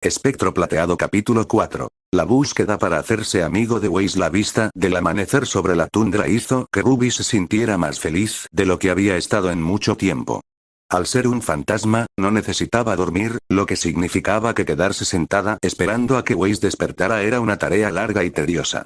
Espectro plateado capítulo 4. La búsqueda para hacerse amigo de Waze. La vista del amanecer sobre la tundra hizo que Ruby se sintiera más feliz de lo que había estado en mucho tiempo. Al ser un fantasma, no necesitaba dormir, lo que significaba que quedarse sentada esperando a que Waze despertara era una tarea larga y tediosa.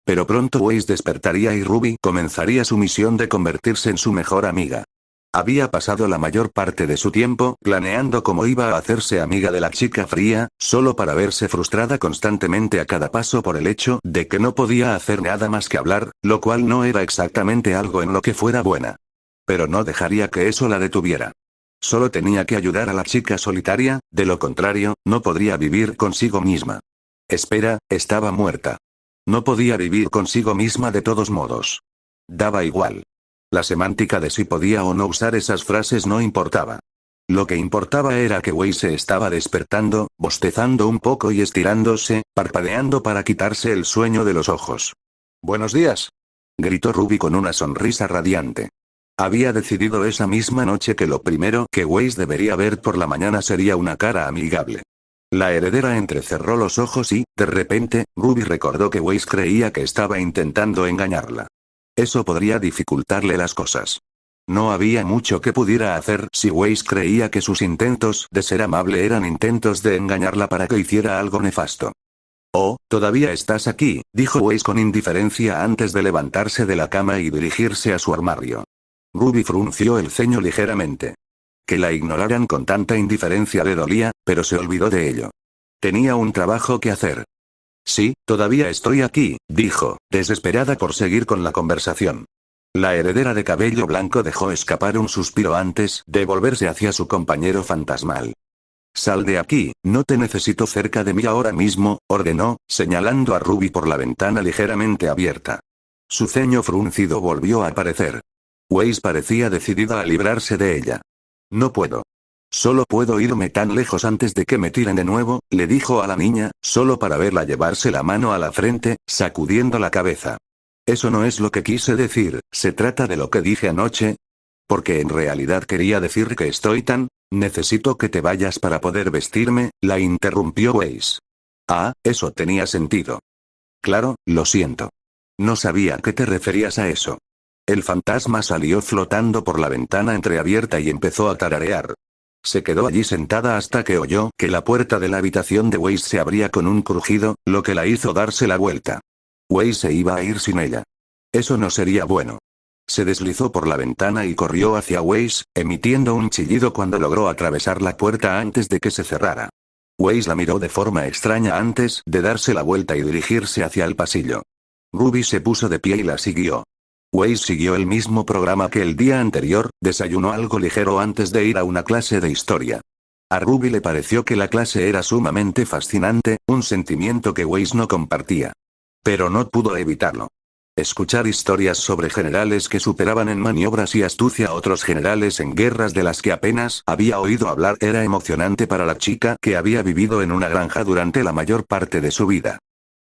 Pero pronto Waze despertaría y Ruby comenzaría su misión de convertirse en su mejor amiga. Había pasado la mayor parte de su tiempo planeando cómo iba a hacerse amiga de la chica fría, solo para verse frustrada constantemente a cada paso por el hecho de que no podía hacer nada más que hablar, lo cual no era exactamente algo en lo que fuera buena. Pero no dejaría que eso la detuviera. Solo tenía que ayudar a la chica solitaria, de lo contrario, no podría vivir consigo misma. Espera, estaba muerta. No podía vivir consigo misma de todos modos. Daba igual. La semántica de si podía o no usar esas frases no importaba. Lo que importaba era que Waze se estaba despertando, bostezando un poco y estirándose, parpadeando para quitarse el sueño de los ojos. «¡Buenos días!», gritó Ruby con una sonrisa radiante. Había decidido esa misma noche que lo primero que Waze debería ver por la mañana sería una cara amigable. La heredera entrecerró los ojos y, de repente, Ruby recordó que Waze creía que estaba intentando engañarla. Eso podría dificultarle las cosas. No había mucho que pudiera hacer si Waze creía que sus intentos de ser amable eran intentos de engañarla para que hiciera algo nefasto. «Oh, ¿todavía estás aquí?», dijo Waze con indiferencia antes de levantarse de la cama y dirigirse a su armario. Ruby frunció el ceño ligeramente. Que la ignoraran con tanta indiferencia le dolía, pero se olvidó de ello. Tenía un trabajo que hacer. «Sí, todavía estoy aquí», dijo, desesperada por seguir con la conversación. La heredera de cabello blanco dejó escapar un suspiro antes de volverse hacia su compañero fantasmal. «Sal de aquí, no te necesito cerca de mí ahora mismo», ordenó, señalando a Ruby por la ventana ligeramente abierta. Su ceño fruncido volvió a aparecer. Waze parecía decidida a librarse de ella. «No puedo. Solo puedo irme tan lejos antes de que me tiren de nuevo», le dijo a la niña, solo para verla llevarse la mano a la frente, sacudiendo la cabeza. «Eso no es lo que quise decir, se trata de lo que dije anoche. Porque en realidad quería decir que estoy tan... Necesito que te vayas para poder vestirme», la interrumpió Waze. «Ah, eso tenía sentido. Claro, lo siento. No sabía a qué te referías a eso». El fantasma salió flotando por la ventana entreabierta y empezó a tararear. Se quedó allí sentada hasta que oyó que la puerta de la habitación de Waze se abría con un crujido, lo que la hizo darse la vuelta. Waze se iba a ir sin ella. Eso no sería bueno. Se deslizó por la ventana y corrió hacia Waze, emitiendo un chillido cuando logró atravesar la puerta antes de que se cerrara. Waze la miró de forma extraña antes de darse la vuelta y dirigirse hacia el pasillo. Ruby se puso de pie y la siguió. Waze siguió el mismo programa que el día anterior, desayunó algo ligero antes de ir a una clase de historia. A Ruby le pareció que la clase era sumamente fascinante, un sentimiento que Waze no compartía. Pero no pudo evitarlo. Escuchar historias sobre generales que superaban en maniobras y astucia a otros generales en guerras de las que apenas había oído hablar era emocionante para la chica que había vivido en una granja durante la mayor parte de su vida.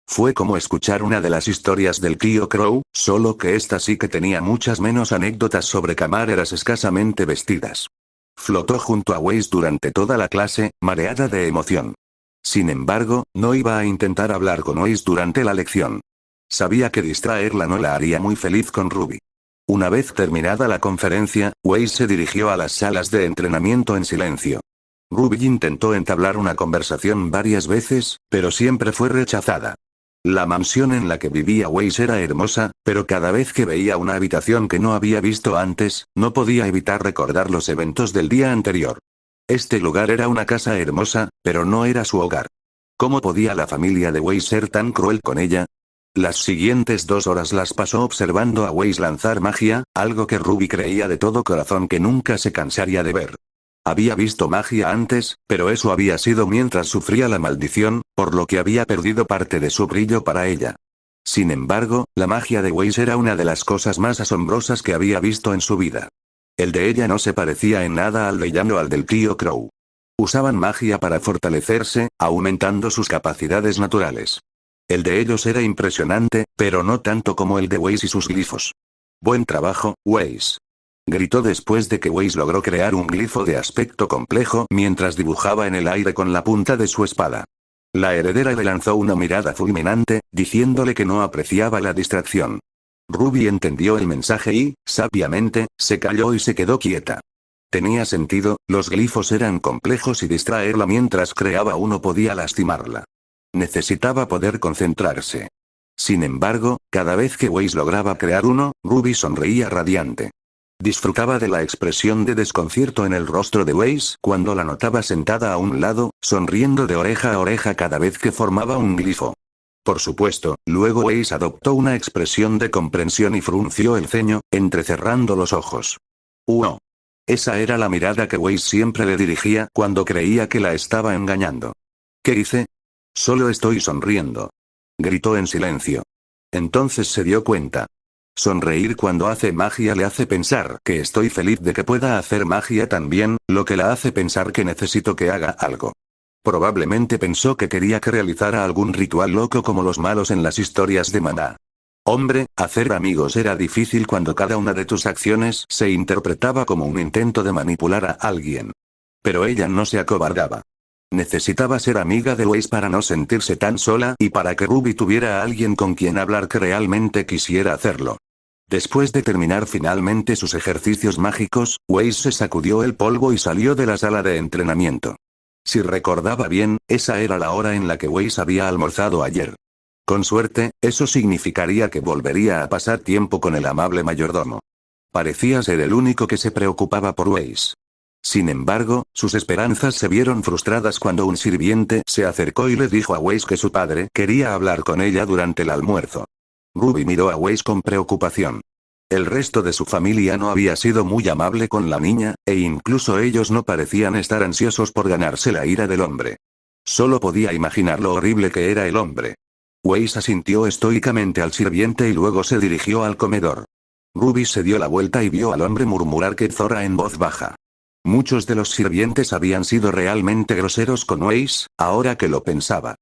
Fue como escuchar una de las historias del tío Crow, solo que esta sí que tenía muchas menos anécdotas sobre camareras escasamente vestidas. Flotó junto a Waze durante toda la clase, mareada de emoción. Sin embargo, no iba a intentar hablar con Waze durante la lección. Sabía que distraerla no la haría muy feliz con Ruby. Una vez terminada la conferencia, Waze se dirigió a las salas de entrenamiento en silencio. Ruby intentó entablar una conversación varias veces, pero siempre fue rechazada. La mansión en la que vivía Waze era hermosa, pero cada vez que veía una habitación que no había visto antes, no podía evitar recordar los eventos del día anterior. Este lugar era una casa hermosa, pero no era su hogar. ¿Cómo podía la familia de Waze ser tan cruel con ella? Las siguientes 2 horas las pasó observando a Waze lanzar magia, algo que Ruby creía de todo corazón que nunca se cansaría de ver. Había visto magia antes, pero eso había sido mientras sufría la maldición, por lo que había perdido parte de su brillo para ella. Sin embargo, la magia de Waze era una de las cosas más asombrosas que había visto en su vida. El de ella no se parecía en nada al de Jan o al del tío Crow. Usaban magia para fortalecerse, aumentando sus capacidades naturales. El de ellos era impresionante, pero no tanto como el de Waze y sus glifos. «Buen trabajo, Waze», gritó después de que Waze logró crear un glifo de aspecto complejo mientras dibujaba en el aire con la punta de su espada. La heredera le lanzó una mirada fulminante, diciéndole que no apreciaba la distracción. Ruby entendió el mensaje y, sabiamente, se calló y se quedó quieta. Tenía sentido, los glifos eran complejos y distraerla mientras creaba uno podía lastimarla. Necesitaba poder concentrarse. Sin embargo, cada vez que Weiss lograba crear uno, Ruby sonreía radiante. Disfrutaba de la expresión de desconcierto en el rostro de Weiss cuando la notaba sentada a un lado, sonriendo de oreja a oreja cada vez que formaba un glifo. Por supuesto, luego Weiss adoptó una expresión de comprensión y frunció el ceño, entrecerrando los ojos. ¡Oh! Esa era la mirada que Weiss siempre le dirigía cuando creía que la estaba engañando. ¿Qué hice? Solo estoy sonriendo. Gritó en silencio. Entonces se dio cuenta. Sonreír cuando hace magia le hace pensar que estoy feliz de que pueda hacer magia también, lo que la hace pensar que necesito que haga algo. Probablemente pensó que quería que realizara algún ritual loco como los malos en las historias de Maná. Hombre, hacer amigos era difícil cuando cada una de tus acciones se interpretaba como un intento de manipular a alguien. Pero ella no se acobardaba. Necesitaba ser amiga de Weiss para no sentirse tan sola y para que Ruby tuviera a alguien con quien hablar que realmente quisiera hacerlo. Después de terminar finalmente sus ejercicios mágicos, Weiss se sacudió el polvo y salió de la sala de entrenamiento. Si recordaba bien, esa era la hora en la que Weiss había almorzado ayer. Con suerte, eso significaría que volvería a pasar tiempo con el amable mayordomo. Parecía ser el único que se preocupaba por Weiss. Sin embargo, sus esperanzas se vieron frustradas cuando un sirviente se acercó y le dijo a Weiss que su padre quería hablar con ella durante el almuerzo. Ruby miró a Weiss con preocupación. El resto de su familia no había sido muy amable con la niña, e incluso ellos no parecían estar ansiosos por ganarse la ira del hombre. Solo podía imaginar lo horrible que era el hombre. Weiss asintió estoicamente al sirviente y luego se dirigió al comedor. Ruby se dio la vuelta y vio al hombre murmurar que Zora en voz baja. Muchos de los sirvientes habían sido realmente groseros con Weiss, ahora que lo pensaba.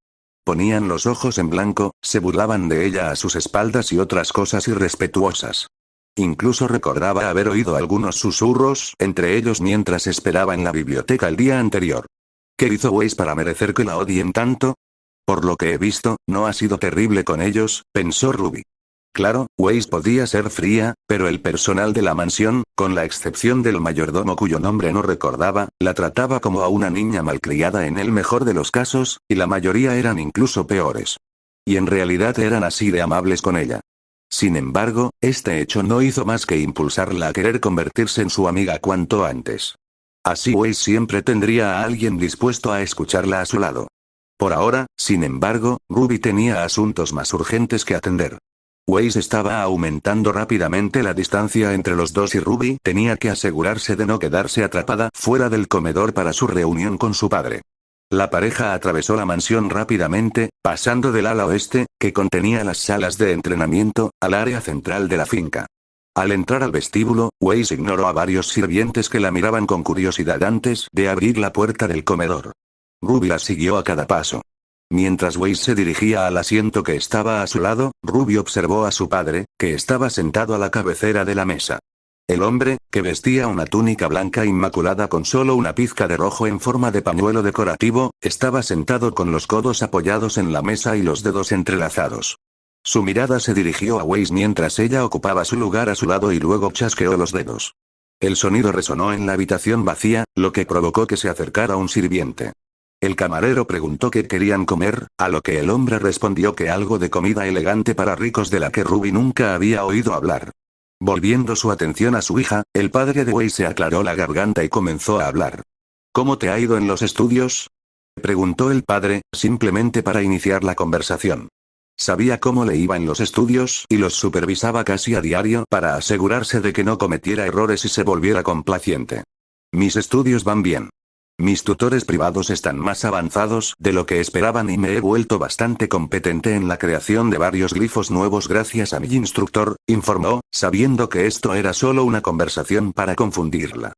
Ponían los ojos en blanco, se burlaban de ella a sus espaldas y otras cosas irrespetuosas. Incluso recordaba haber oído algunos susurros entre ellos mientras esperaba en la biblioteca el día anterior. ¿Qué hizo Weiss para merecer que la odien tanto? Por lo que he visto, no ha sido terrible con ellos, pensó Ruby. Claro, Weiss podía ser fría, pero el personal de la mansión, con la excepción del mayordomo cuyo nombre no recordaba, la trataba como a una niña malcriada en el mejor de los casos, y la mayoría eran incluso peores. Y en realidad eran así de amables con ella. Sin embargo, este hecho no hizo más que impulsarla a querer convertirse en su amiga cuanto antes. Así Weiss siempre tendría a alguien dispuesto a escucharla a su lado. Por ahora, sin embargo, Ruby tenía asuntos más urgentes que atender. Weiss estaba aumentando rápidamente la distancia entre los dos y Ruby tenía que asegurarse de no quedarse atrapada fuera del comedor para su reunión con su padre. La pareja atravesó la mansión rápidamente, pasando del ala oeste, que contenía las salas de entrenamiento, al área central de la finca. Al entrar al vestíbulo, Weiss ignoró a varios sirvientes que la miraban con curiosidad antes de abrir la puerta del comedor. Ruby la siguió a cada paso. Mientras Weiss se dirigía al asiento que estaba a su lado, Ruby observó a su padre, que estaba sentado a la cabecera de la mesa. El hombre, que vestía una túnica blanca inmaculada con solo una pizca de rojo en forma de pañuelo decorativo, estaba sentado con los codos apoyados en la mesa y los dedos entrelazados. Su mirada se dirigió a Weiss mientras ella ocupaba su lugar a su lado y luego chasqueó los dedos. El sonido resonó en la habitación vacía, lo que provocó que se acercara un sirviente. El camarero preguntó qué querían comer, a lo que el hombre respondió que algo de comida elegante para ricos de la que Ruby nunca había oído hablar. Volviendo su atención a su hija, el padre de Weiss se aclaró la garganta y comenzó a hablar. ¿Cómo te ha ido en los estudios?, preguntó el padre, simplemente para iniciar la conversación. Sabía cómo le iba en los estudios y los supervisaba casi a diario para asegurarse de que no cometiera errores y se volviera complaciente. Mis estudios van bien. Mis tutores privados están más avanzados de lo que esperaban y me he vuelto bastante competente en la creación de varios glifos nuevos gracias a mi instructor, informó, sabiendo que esto era solo una conversación para confundirla.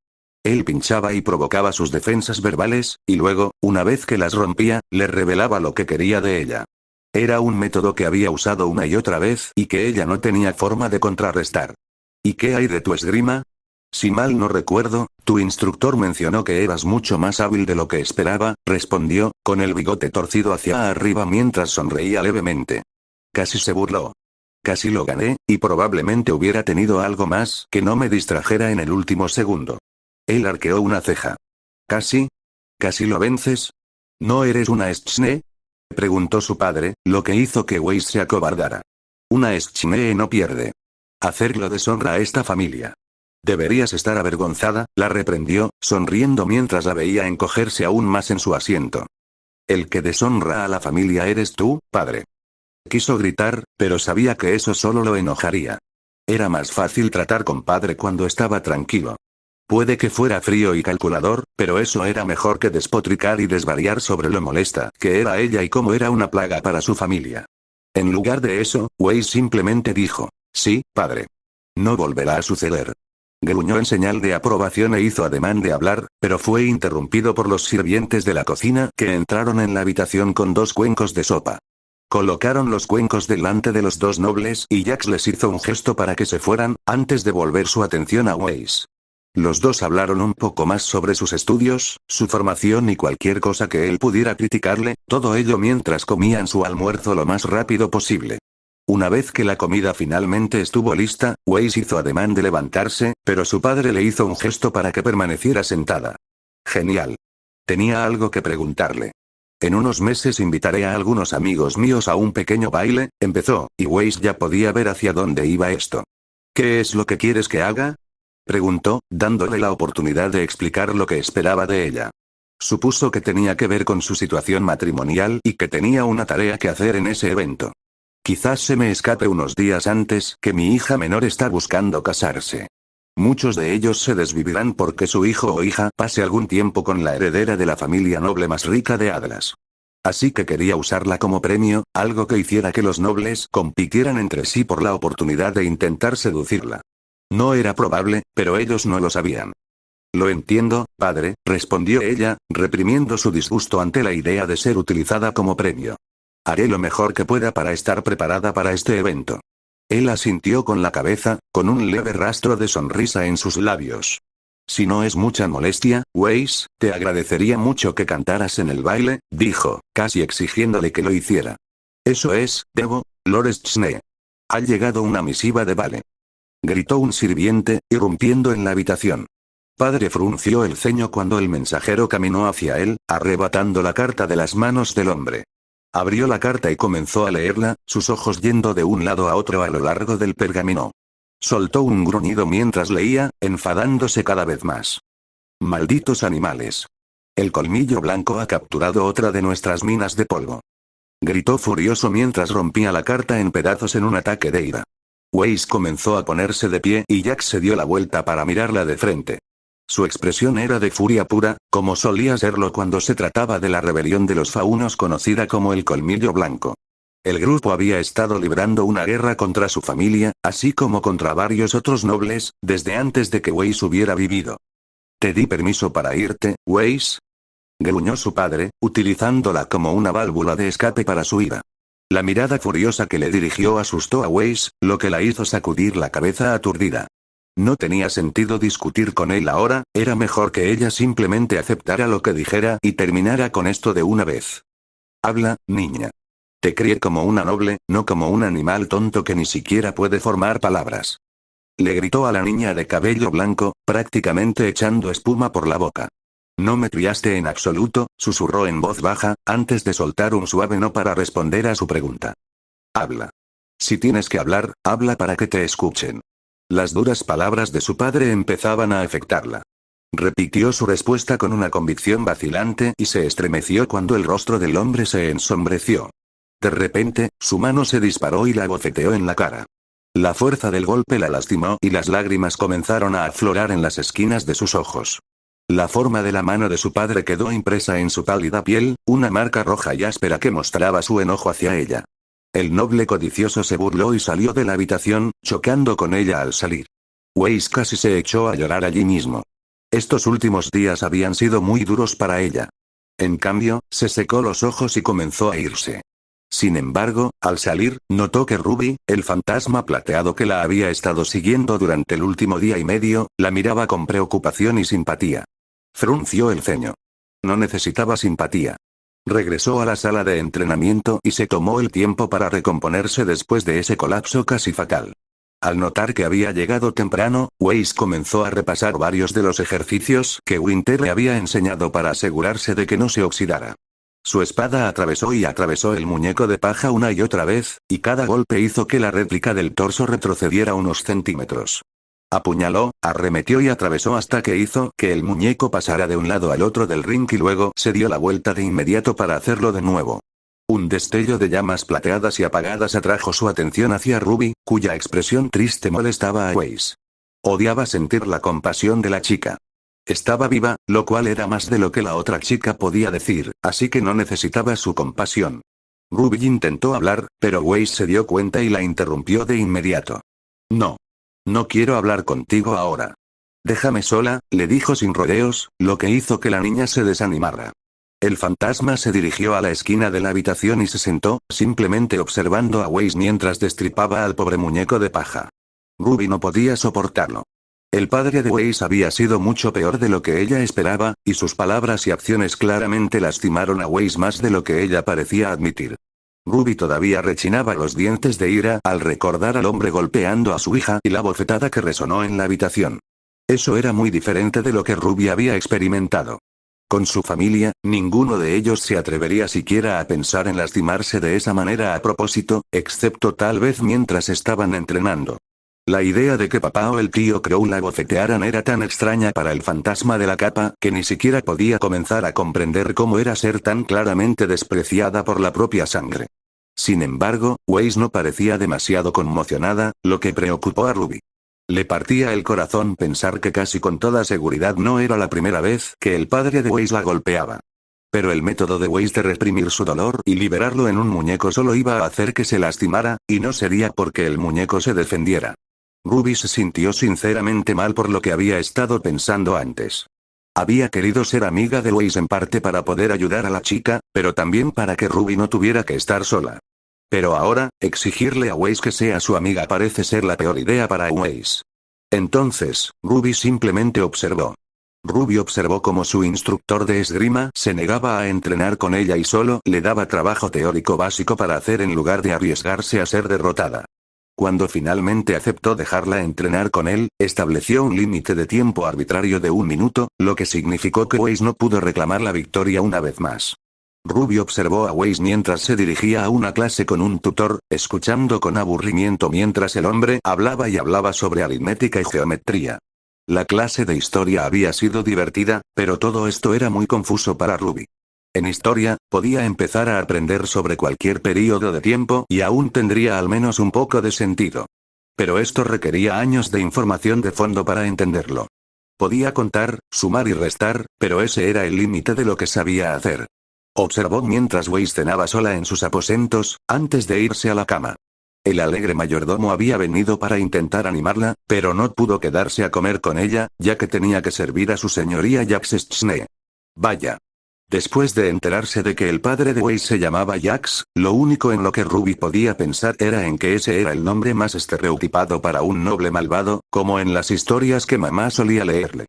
Él pinchaba y provocaba sus defensas verbales, y luego, una vez que las rompía, le revelaba lo que quería de ella. Era un método que había usado una y otra vez y que ella no tenía forma de contrarrestar. ¿Y qué hay de tu esgrima?, Si mal no recuerdo, tu instructor mencionó que eras mucho más hábil de lo que esperaba, respondió, con el bigote torcido hacia arriba mientras sonreía levemente. Casi se burló. Casi lo gané, y probablemente hubiera tenido algo más que no me distrajera en el último segundo. Él arqueó una ceja. ¿Casi? ¿Casi lo vences? ¿No eres una Schne? Preguntó su padre, lo que hizo que Weiss se acobardara. Una Schne no pierde. Hacerlo deshonra a esta familia. Deberías estar avergonzada, la reprendió, sonriendo mientras la veía encogerse aún más en su asiento. El que deshonra a la familia eres tú, padre. Quiso gritar, pero sabía que eso solo lo enojaría. Era más fácil tratar con padre cuando estaba tranquilo. Puede que fuera frío y calculador, pero eso era mejor que despotricar y desvariar sobre lo molesta que era ella y cómo era una plaga para su familia. En lugar de eso, Weiss simplemente dijo, sí, padre. No volverá a suceder. Gruñó en señal de aprobación e hizo ademán de hablar, pero fue interrumpido por los sirvientes de la cocina que entraron en la habitación con 2 cuencos de sopa. Colocaron los cuencos delante de los 2 nobles y Jax les hizo un gesto para que se fueran, antes de volver su atención a Weiss. Los dos hablaron un poco más sobre sus estudios, su formación y cualquier cosa que él pudiera criticarle, todo ello mientras comían su almuerzo lo más rápido posible. Una vez que la comida finalmente estuvo lista, Weiss hizo ademán de levantarse, pero su padre le hizo un gesto para que permaneciera sentada. Genial. Tenía algo que preguntarle. En unos meses invitaré a algunos amigos míos a un pequeño baile, empezó, y Weiss ya podía ver hacia dónde iba esto. ¿Qué es lo que quieres que haga? Preguntó, dándole la oportunidad de explicar lo que esperaba de ella. Supuso que tenía que ver con su situación matrimonial y que tenía una tarea que hacer en ese evento. Quizás se me escape unos días antes que mi hija menor está buscando casarse. Muchos de ellos se desvivirán porque su hijo o hija pase algún tiempo con la heredera de la familia noble más rica de Atlas. Así que quería usarla como premio, algo que hiciera que los nobles compitieran entre sí por la oportunidad de intentar seducirla. No era probable, pero ellos no lo sabían. Lo entiendo, padre, respondió ella, reprimiendo su disgusto ante la idea de ser utilizada como premio. Haré lo mejor que pueda para estar preparada para este evento. Él asintió con la cabeza, con un leve rastro de sonrisa en sus labios. Si no es mucha molestia, Weiss, te agradecería mucho que cantaras en el baile, dijo, casi exigiéndole que lo hiciera. Eso es, debo, Lord Schne. Ha llegado una misiva de Vale. Gritó un sirviente, irrumpiendo en la habitación. Padre frunció el ceño cuando el mensajero caminó hacia él, arrebatando la carta de las manos del hombre. Abrió la carta y comenzó a leerla, sus ojos yendo de un lado a otro a lo largo del pergamino. Soltó un gruñido mientras leía, enfadándose cada vez más. Malditos animales. El colmillo blanco ha capturado otra de nuestras minas de polvo. Gritó furioso mientras rompía la carta en pedazos en un ataque de ira. Weiss comenzó a ponerse de pie y Jack se dio la vuelta para mirarla de frente. Su expresión era de furia pura, como solía serlo cuando se trataba de la rebelión de los faunos conocida como el Colmillo Blanco. El grupo había estado librando una guerra contra su familia, así como contra varios otros nobles, desde antes de que Weiss hubiera vivido. ¿Te di permiso para irte, Weiss? Gruñó su padre, utilizándola como una válvula de escape para su ira. La mirada furiosa que le dirigió asustó a Weiss, lo que la hizo sacudir la cabeza aturdida. No tenía sentido discutir con él ahora, era mejor que ella simplemente aceptara lo que dijera y terminara con esto de una vez. Habla, niña. Te crié como una noble, no como un animal tonto que ni siquiera puede formar palabras. Le gritó a la niña de cabello blanco, prácticamente echando espuma por la boca. No me criaste en absoluto, susurró en voz baja, antes de soltar un suave no para responder a su pregunta. Habla. Si tienes que hablar, habla para que te escuchen. Las duras palabras de su padre empezaban a afectarla. Repitió su respuesta con una convicción vacilante y se estremeció cuando el rostro del hombre se ensombreció. De repente, su mano se disparó y la bofeteó en la cara. La fuerza del golpe la lastimó y las lágrimas comenzaron a aflorar en las esquinas de sus ojos. La forma de la mano de su padre quedó impresa en su pálida piel, una marca roja y áspera que mostraba su enojo hacia ella. El noble codicioso se burló y salió de la habitación, chocando con ella al salir. Weiss casi se echó a llorar allí mismo. Estos últimos días habían sido muy duros para ella. En cambio, se secó los ojos y comenzó a irse. Sin embargo, al salir, notó que Ruby, el fantasma plateado que la había estado siguiendo durante el último día y medio, la miraba con preocupación y simpatía. Frunció el ceño. No necesitaba simpatía. Regresó a la sala de entrenamiento y se tomó el tiempo para recomponerse después de ese colapso casi fatal. Al notar que había llegado temprano, Weiss comenzó a repasar varios de los ejercicios que Winter le había enseñado para asegurarse de que no se oxidara. Su espada atravesó y atravesó el muñeco de paja una y otra vez, y cada golpe hizo que la réplica del torso retrocediera unos centímetros. Apuñaló, arremetió y atravesó hasta que hizo que el muñeco pasara de un lado al otro del ring y luego se dio la vuelta de inmediato para hacerlo de nuevo. Un destello de llamas plateadas y apagadas atrajo su atención hacia Ruby, cuya expresión triste molestaba a Weiss. Odiaba sentir la compasión de la chica. Estaba viva, lo cual era más de lo que la otra chica podía decir, así que no necesitaba su compasión. Ruby intentó hablar, pero Weiss se dio cuenta y la interrumpió de inmediato. No. No quiero hablar contigo ahora. Déjame sola, le dijo sin rodeos, lo que hizo que la niña se desanimara. El fantasma se dirigió a la esquina de la habitación y se sentó, simplemente observando a Weiss mientras destripaba al pobre muñeco de paja. Ruby no podía soportarlo. El padre de Weiss había sido mucho peor de lo que ella esperaba, y sus palabras y acciones claramente lastimaron a Weiss más de lo que ella parecía admitir. Ruby todavía rechinaba los dientes de ira al recordar al hombre golpeando a su hija y la bofetada que resonó en la habitación. Eso era muy diferente de lo que Ruby había experimentado. Con su familia, ninguno de ellos se atrevería siquiera a pensar en lastimarse de esa manera a propósito, excepto tal vez mientras estaban entrenando. La idea de que papá o el tío Crow la bofetearan era tan extraña para el fantasma de la capa que ni siquiera podía comenzar a comprender cómo era ser tan claramente despreciada por la propia sangre. Sin embargo, Weiss no parecía demasiado conmocionada, lo que preocupó a Ruby. Le partía el corazón pensar que casi con toda seguridad no era la primera vez que el padre de Weiss la golpeaba. Pero el método de Weiss de reprimir su dolor y liberarlo en un muñeco solo iba a hacer que se lastimara, y no sería porque el muñeco se defendiera. Ruby se sintió sinceramente mal por lo que había estado pensando antes. Había querido ser amiga de Weiss en parte para poder ayudar a la chica, pero también para que Ruby no tuviera que estar sola. Pero ahora, exigirle a Weiss que sea su amiga parece ser la peor idea para Weiss. Entonces, Ruby simplemente observó. Ruby observó cómo su instructor de esgrima se negaba a entrenar con ella y solo le daba trabajo teórico básico para hacer en lugar de arriesgarse a ser derrotada. Cuando finalmente aceptó dejarla entrenar con él, estableció un límite de tiempo arbitrario de 1 minuto, lo que significó que Weiss no pudo reclamar la victoria una vez más. Ruby observó a Weiss mientras se dirigía a una clase con un tutor, escuchando con aburrimiento mientras el hombre hablaba y hablaba sobre aritmética y geometría. La clase de historia había sido divertida, pero todo esto era muy confuso para Ruby. En historia, podía empezar a aprender sobre cualquier período de tiempo y aún tendría al menos un poco de sentido. Pero esto requería años de información de fondo para entenderlo. Podía contar, sumar y restar, pero ese era el límite de lo que sabía hacer. Observó mientras Weiss cenaba sola en sus aposentos, antes de irse a la cama. El alegre mayordomo había venido para intentar animarla, pero no pudo quedarse a comer con ella, ya que tenía que servir a su señoría Jax Schnee. Vaya. Después de enterarse de que el padre de Weiss se llamaba Jax, lo único en lo que Ruby podía pensar era en que ese era el nombre más estereotipado para un noble malvado, como en las historias que mamá solía leerle.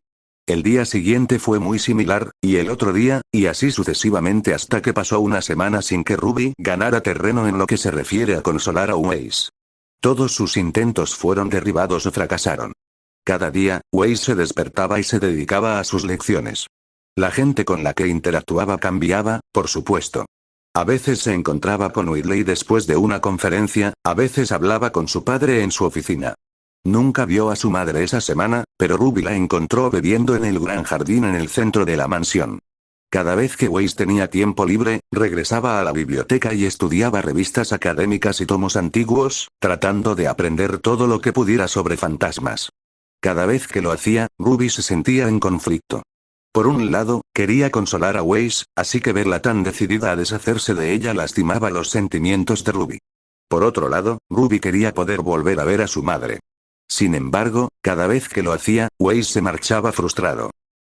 El día siguiente fue muy similar, y el otro día, y así sucesivamente hasta que pasó una semana sin que Ruby ganara terreno en lo que se refiere a consolar a Weiss. Todos sus intentos fueron derribados o fracasaron. Cada día, Weiss se despertaba y se dedicaba a sus lecciones. La gente con la que interactuaba cambiaba, por supuesto. A veces se encontraba con Whitley después de una conferencia, a veces hablaba con su padre en su oficina. Nunca vio a su madre esa semana, pero Ruby la encontró bebiendo en el gran jardín en el centro de la mansión. Cada vez que Weiss tenía tiempo libre, regresaba a la biblioteca y estudiaba revistas académicas y tomos antiguos, tratando de aprender todo lo que pudiera sobre fantasmas. Cada vez que lo hacía, Ruby se sentía en conflicto. Por un lado, quería consolar a Weiss, así que verla tan decidida a deshacerse de ella lastimaba los sentimientos de Ruby. Por otro lado, Ruby quería poder volver a ver a su madre. Sin embargo, cada vez que lo hacía, Weiss se marchaba frustrado.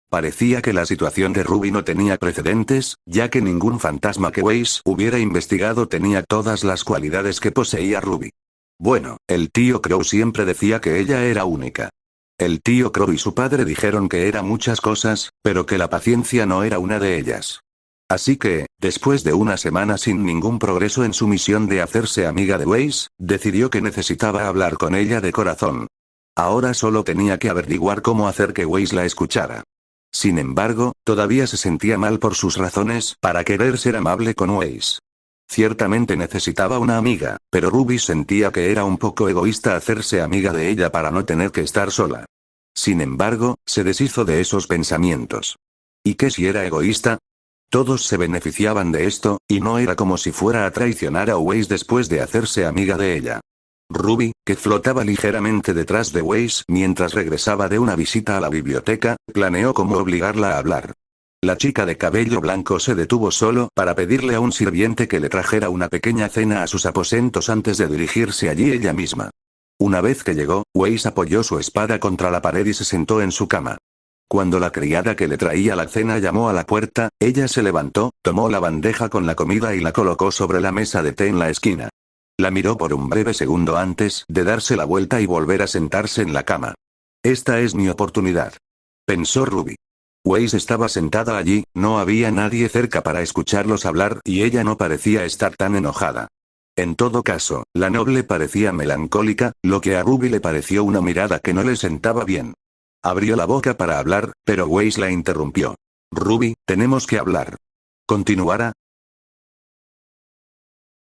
Parecía que la situación de Ruby no tenía precedentes, ya que ningún fantasma que Weiss hubiera investigado tenía todas las cualidades que poseía Ruby. Bueno, el tío Crow siempre decía que ella era única. El tío Crow y su padre dijeron que era muchas cosas, pero que la paciencia no era una de ellas. Así que, después de una semana sin ningún progreso en su misión de hacerse amiga de Weiss, decidió que necesitaba hablar con ella de corazón. Ahora solo tenía que averiguar cómo hacer que Weiss la escuchara. Sin embargo, todavía se sentía mal por sus razones para querer ser amable con Weiss. Ciertamente necesitaba una amiga, pero Ruby sentía que era un poco egoísta hacerse amiga de ella para no tener que estar sola. Sin embargo, se deshizo de esos pensamientos. ¿Y qué si era egoísta? Todos se beneficiaban de esto, y no era como si fuera a traicionar a Weiss después de hacerse amiga de ella. Ruby, que flotaba ligeramente detrás de Weiss mientras regresaba de una visita a la biblioteca, planeó cómo obligarla a hablar. La chica de cabello blanco se detuvo solo para pedirle a un sirviente que le trajera una pequeña cena a sus aposentos antes de dirigirse allí ella misma. Una vez que llegó, Weiss apoyó su espada contra la pared y se sentó en su cama. Cuando la criada que le traía la cena llamó a la puerta, ella se levantó, tomó la bandeja con la comida y la colocó sobre la mesa de té en la esquina. La miró por un breve segundo antes de darse la vuelta y volver a sentarse en la cama. Esta es mi oportunidad, pensó Ruby. Weiss estaba sentada allí, no había nadie cerca para escucharlos hablar y ella no parecía estar tan enojada. En todo caso, la noble parecía melancólica, lo que a Ruby le pareció una mirada que no le sentaba bien. Abrió la boca para hablar, pero Weiss la interrumpió. Ruby, tenemos que hablar. Continuará,